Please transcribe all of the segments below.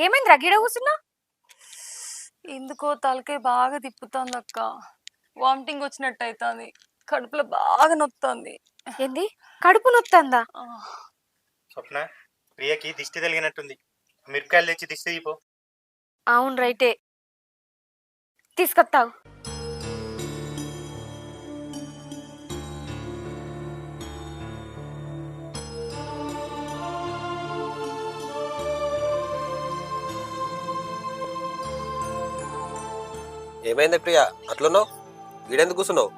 ఏమైందిరా గిడ కూసున్నా? ఎందుకో తలకాయ బాగా తిప్పుతోంది అక్క. వామిటింగ్ వచ్చినట్టు అవుతుంది. కడుపులో బాగా నొత్తుంది. ఏంది కడుపు నొత్తందా? స్వప్న, ప్రియకి దిష్టి తగిలినట్టుంది. మిరపకాయలు తెచ్చి దిష్టి తీపో. అవును రైటే, తీసుకొస్తావు. ఏమైంది ప్రియా అట్లున్నావు? వీడెందుకు కూర్చున్నావు?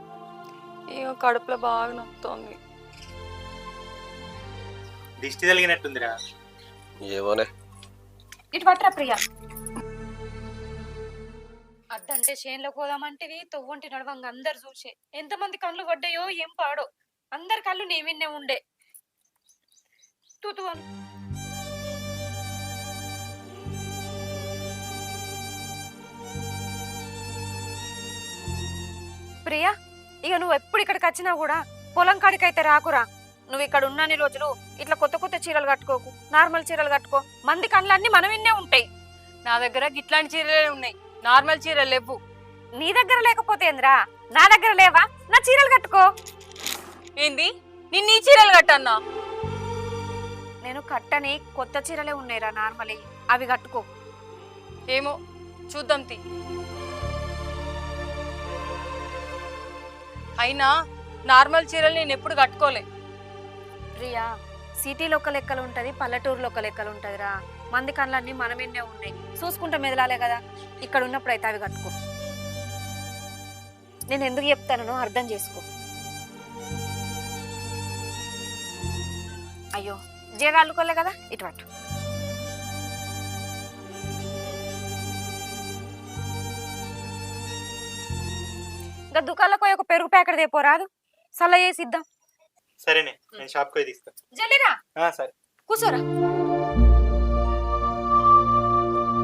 ఇక కడుపులో బాగా నొత్తుంది. దిష్టి తగిలినట్టుందిరా. ఏమోనే. ఇటు పట్టరా ప్రియా. అద్దంటే చేనులో పోదామంటేవి తొవ్వంటి నడవంగా అందరు చూసే ఎంతమంది కళ్ళు పడ్డాయో ఏం పాడో. అందరి కళ్ళు నీ విన్నే ఉండే. తూతువాను ప్రియా, ఇక నువ్వు ఎప్పుడు ఇక్కడికి వచ్చినా కూడా పొలం కాడికైతే రాకురా. నువ్వు ఇక్కడ ఉన్నన్ని రోజులు ఇట్లా కొత్త కొత్త చీరలు కట్టుకోకు, నార్మల్ చీరలు కట్టుకో. మంది కళ్ళన్నీ మన విన్నే ఉంటాయి. నా దగ్గర గిట్లాంటి చీరలే ఉన్నాయి, నార్మల్ చీరలు లేవు. నీ దగ్గర లేకపోతే ఏంద్రా, నా దగ్గర లేవా? నా చీరలు కట్టుకో. ఏంది నిన్న ఈ చీరలు కట్టన్నా? నేను కట్టని కొత్త చీరలే ఉన్నాయిరా నార్మల్, అవి కట్టుకో. ఏమో చూద్దాం తీ. అయినా నార్మల్ చీరలు నేను ఎప్పుడు కట్టుకోలే. ప్రియా, సిటీలో ఒక లెక్కలు ఉంటది, పల్లెటూరులో ఒక లెక్కలు ఉంటదిరా. మంది కళ్ళన్నీ మన విన్నే ఉన్నాయి, చూసుకుంటే మెదలాలే కదా. ఇక్కడ ఉన్నప్పుడు అయితే అవి కట్టుకో. నేను ఎందుకు చెప్తానో అర్థం చేసుకో. అయ్యో జీర అల్లుకోలే కదా, ఇటు పట్టు. ఇంకా దుకాణంలో పోయి ఒక పెరుగు ప్యాకెట్ తెపోరాదు, సల్ల చేసిద్దాం. సరేనే, నేను షాప్కి పోయి తీస్తా. జల్లిరా, సరే కూర్చోరా.